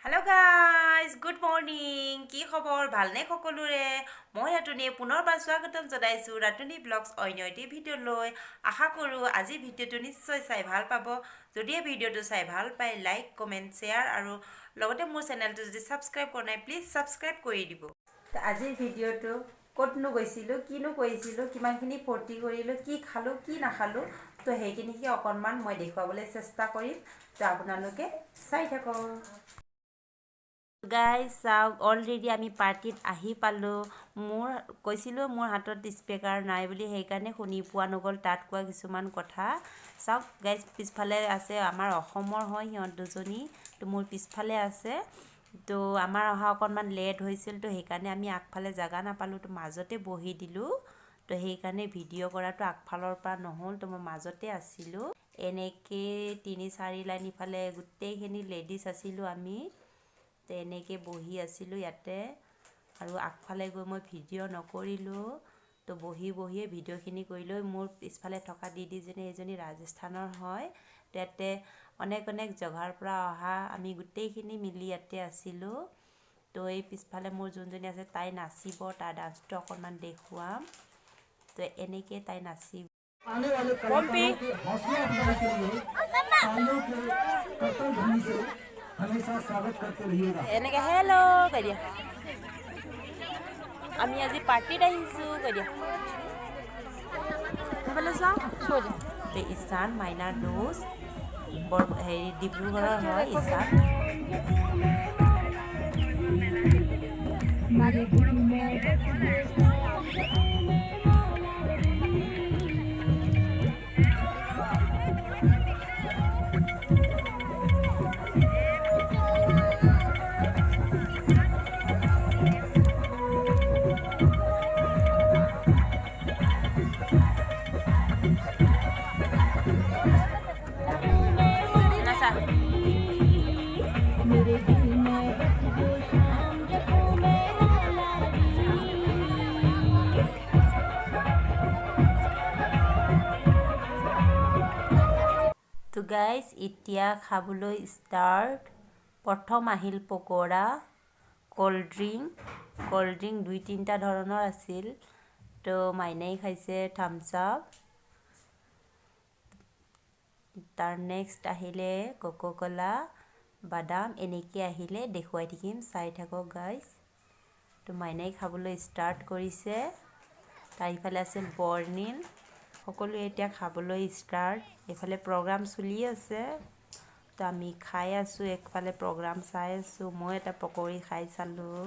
Hello' guys good morning কি খবৰ ভালনে সকলোৰে মই ৰাতুনীয়ে পুনৰবাৰ স্বাগতম জনাইছোঁ ৰাতুনী ব্লগছ অন্য এটি ভিডিঅ'লৈ আশা কৰোঁ আজি ভিডিঅ'টো নিশ্চয় চাই ভাল পাব যদিহে ভিডিঅ'টো চাই ভাল পায় লাইক কমেণ্ট শ্বেয়াৰ আৰু লগতে মোৰ চেনেলটো যদি ছাবস্ক্ৰাইব কৰা নাই প্লিজ ছাবস্ক্ৰাইব কৰি দিব আজিৰ ভিডিঅ'টো ক'তনো গৈছিলোঁ কিনো কৰিছিলোঁ কিমানখিনি ফূৰ্তি কৰিলোঁ কি খালোঁ কি নাখালোঁ তো সেইখিনিকে অকণমান মই দেখুৱাবলৈ চেষ্টা কৰিম তো আপোনালোকে চাই থাকক গাইজ চাওক অলৰেডি আমি পাৰ্টিত আহি পালোঁ মোৰ কৈছিলোঁ মোৰ হাতত স্পীকাৰ নাই বুলি সেইকাৰণে শুনি পোৱা নগ'ল তাত কোৱা কিছুমান কথা চাওক গাইজ পিছফালে আছে আমাৰ অসমৰ হয় সিহঁত দুজনী তো মোৰ পিছফালে আছে তো আমাৰ অহা অকণমান লেট হৈছিল তো সেইকাৰণে আমি আগফালে জেগা নাপালোঁ তো মাজতে বহি দিলোঁ তো সেইকাৰণে ভিডিঅ' কৰাটো আগফালৰ পৰা নহ'ল তো মই মাজতে আছিলোঁ এনেকৈ 3-4 লাইন ইফালে গোটেইখিনি লেডিজ আছিলোঁ আমি এনেকৈ বহি আছিলোঁ ইয়াতে আৰু আগফালে গৈ মই ভিডিঅ' নকৰিলোঁ তো বহিয়ে ভিডিঅ'খিনি কৰি লৈ মোৰ পিছফালে থকা দিদিজনী এইজনী ৰাজস্থানৰ হয় তো ইয়াতে অনেক জেগাৰ পৰা অহা আমি গোটেইখিনি মিলি ইয়াতে আছিলোঁ তো এই পিছফালে মোৰ যোনজনী আছে তাই নাচিব তাৰ ডান্সটো অকণমান দেখুৱাম তো এনেকৈ তাই নাচিব हमेशा स्वागत करते रहिएगा এনেকৈ হেল্ল' কৈ দিয়া আমি আজি পাৰ্টিত আহিছোঁ কৈ দিয়া সেইফালে চাওঁ থৈ দিয়া ঈশান মাইনাৰ দোষ বৰ হেৰি ডিব্ৰুগড়ৰ হয় ঈশান তো গাইজ এতিয়া খাবলৈ ষ্টাৰ্ট প্ৰথম আহিল পকৰা ক'ল্ড ড্ৰিংক 2-3টা ধৰণৰ আছিল তো মাইনাই খাইছে থামছ আপ তাৰ নেক্সট আহিলে কোকোকোলা বাদাম এনেকৈ আহিলে দেখুৱাই থাকিম চাই থাকক গাইজ তো মাইনাই খাবলৈ ষ্টাৰ্ট কৰিছে তাৰ ইফালে আছিল বৰ্ণিল সকলোৱে এতিয়া খাবলৈ ষ্টাৰ্ট এইফালে প্ৰগ্ৰাম চলি আছে তো আমি খাই আছোঁ একফালে প্ৰগ্ৰাম চাই আছোঁ মই এটা পকৰি খাই চালোঁ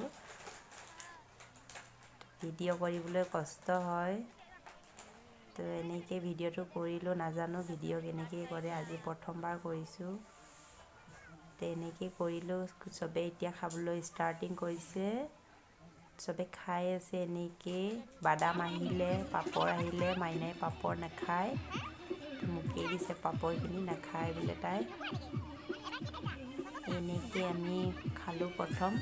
ভিডিঅ' কৰিবলৈ কষ্ট হয় তো এনেকৈ ভিডিঅ'টো কৰিলোঁ নাজানো ভিডিঅ' কেনেকৈ কৰে আজি প্ৰথমবাৰ কৰিছোঁ তো এনেকৈ কৰিলোঁ চবেই এতিয়া খাবলৈ ষ্টাৰ্টিং কৰিছে চবে খাই আছে এনেকৈ বাদাম আহিলে পাপৰ আহিলে মাইনাই পাপৰ নাখায় মোকেই দিছে পাপৰখিনি নাখায় বোলে তাই এনেকৈ আমি খালোঁ প্ৰথম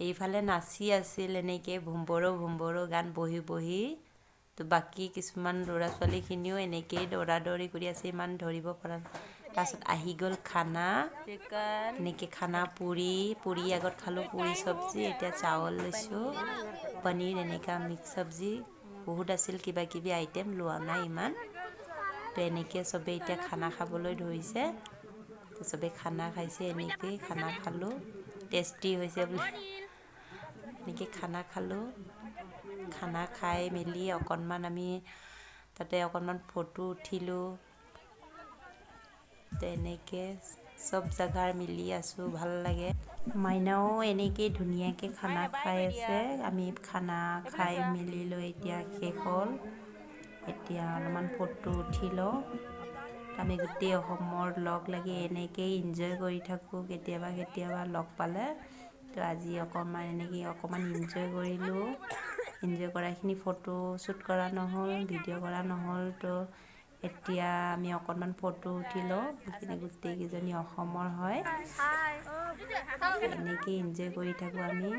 এইফালে নাচি আছিল এনেকৈ ভুম্বৰো গান বহি তো বাকী কিছুমান ল'ৰা ছোৱালীখিনিও এনেকৈয়ে দৌৰি কৰি আছে ইমান ধৰিব পৰা তাৰপিছত আহি গ'ল খানা এনেকৈ খানা পুৰি আগত খালোঁ পুৰি চব্জি এতিয়া চাউল লৈছোঁ পনীৰ এনেকুৱা মিক্স চব্জি বহুত আছিল কিবা কিবি আইটেম লোৱা নাই ইমান তো এনেকৈ চবেই এতিয়া খানা খাবলৈ ধৰিছে তো চবেই খানা খাইছে এনেকৈ খানা খালোঁ টেষ্টি হৈছে বুলি এনেকৈ খানা খালোঁ খানা খাই মেলি অকণমান আমি তাতে অকণমান ফটো উঠিলোঁ তো এনেকৈ চব জেগাৰ মিলি আছোঁ ভাল লাগে মাইনাও এনেকৈ ধুনীয়াকৈ খানা খাই আছে আমি খানা খাই মেলি লৈ এতিয়া শেষ হ'ল এতিয়া অলপমান ফটো উঠি লওঁ আমি গোটেই অসমৰ লগ লাগি এনেকৈ এনজয় কৰি থাকোঁ কেতিয়াবা লগ পালে তো আজি অকণমান এনেকৈ অকণমান এনজয় কৰিলোঁ এনজয় কৰাখিনি ফটো শ্বুট কৰা নহ'ল, ভিডিঅ' কৰা নহ'ল। তো এতিয়া আমি অকণমান ফটো উঠি লওঁ। সেইখিনি গোটেইকেইজনী অসমৰ হয়, এনেকৈ এনজয় কৰি থাকোঁ আমি,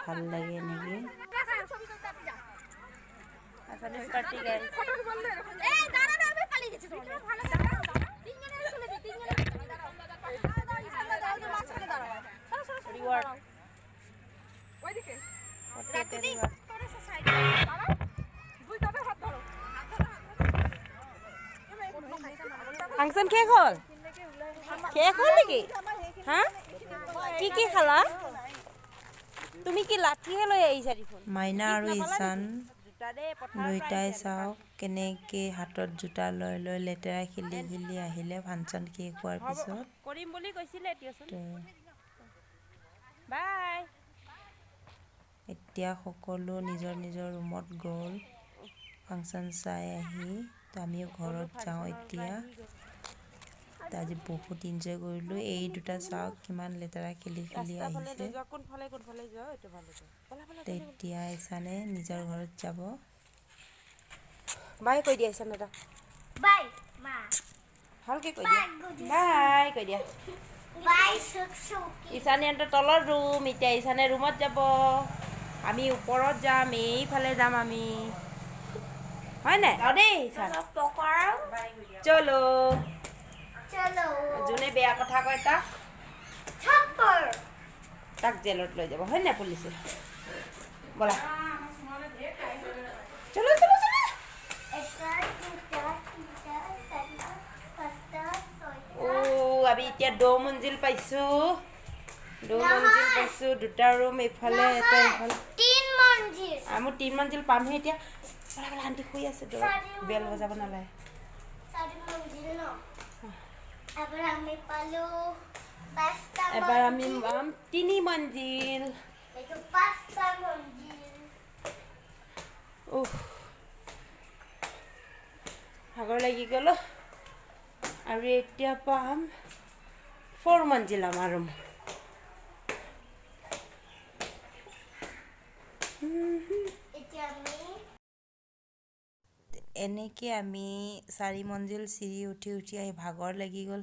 ভাল লাগে এনেকৈ। ফাংচন শেষ হ'ল? শেষ হ'ল নেকি? হা, কি কি খালা? তুমি কি লাঠিহে লৈ আহিছা দেখোন? মাইনা আৰু ঈশান দুইটাই চাওক কেনেকৈ হাতত জোতা লৈ লৈ লেতেৰা খেলি খেলি আহিলে ফাংচন শেষ হোৱাৰ পিছত। কৰিম বুলি কৈছিলে বাই। এতিয়া সকলো নিজৰ নিজৰ ৰুমত গ'ল ফাংচন চাই আহি। তো আমিও ঘৰত যাওঁ এতিয়া। তো আজি বহুত এনজয় কৰিলোঁ। এই দুটা চাওক কিমান লেতেৰা খেলি খেলি আহিছে। তেতিয়া ঈশানে নিজৰ ঘৰত যাব। বাই কৈ দিয়া ঈশান দাদা, বাই মা, ভালকৈ কৈ দিয়া, বাই কৈ দিয়া। বাই সুখী। ঈশানে তলৰ ৰুম, এতিয়া ঈশানে ৰুমত যাব, আমি ওপৰত যাম, এইফালে যাম আমি, হয় নাই? দেই ঈশান, চলো। যোনে বেয়া কথা কয় তাক জেলত লৈ যাব, হয় নাই পুলিচে? ব'লা চলো চলো চলো। আমি এতিয়া 2 মঞ্জিল পাইছোঁ। 2 মঞ্জিল পাইছোঁ, 2টা ৰুম এইফালে এটা এইফালে। 3 মঞ্জিল। মোৰ 3 মঞ্জিল পামহে এতিয়া। ব'লা ব'লা, আণ্টি শুই আছে, বেল বজাব নালাগে। 4 মঞ্জিল ন? এবাৰ আমি পালো 5টা। এবাৰ আমি পাম 3 মঞ্জিল। এইটো 5টা মঞ্জিল। ভাগৰ লাগি গ'ল। আৰু এতিয়া পাম 4 মঞ্জিল আমাৰ ৰুম। এনেকৈ আমি 4 মঞ্জিল চিৰি উঠি উঠি আহি ভাগৰ লাগি গ'ল,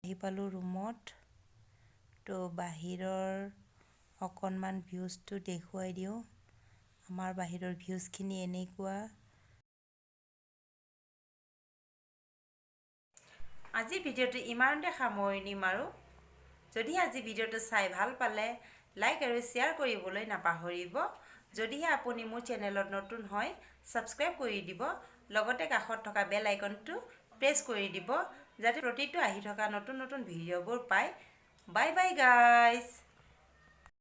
আহি পালোঁ ৰুমত। তো বাহিৰৰ অকণমান ভিউজটো দেখুৱাই দিওঁ। আমাৰ বাহিৰৰ ভিউজখিনি এনেকুৱা। আজি ভিডিঅ'টো ইমানতে সামৰি নিম আৰু। যদি আজি ভিডিঅ'টো চাই ভাল পালে লাইক আৰু শ্বেয়াৰ কৰিবলৈ নাপাহৰিব। যদিহে আপুনি মোৰ চেনেলত নতুন হয় ছাবস্ক্ৰাইব কৰি দিব, লগতে কাষত থকা বেল আইকনটো প্ৰেছ কৰি দিব, যাতে প্ৰতিটো আহি থকা নতুন নতুন ভিডিঅ'বোৰ পায়। Bye bye guys.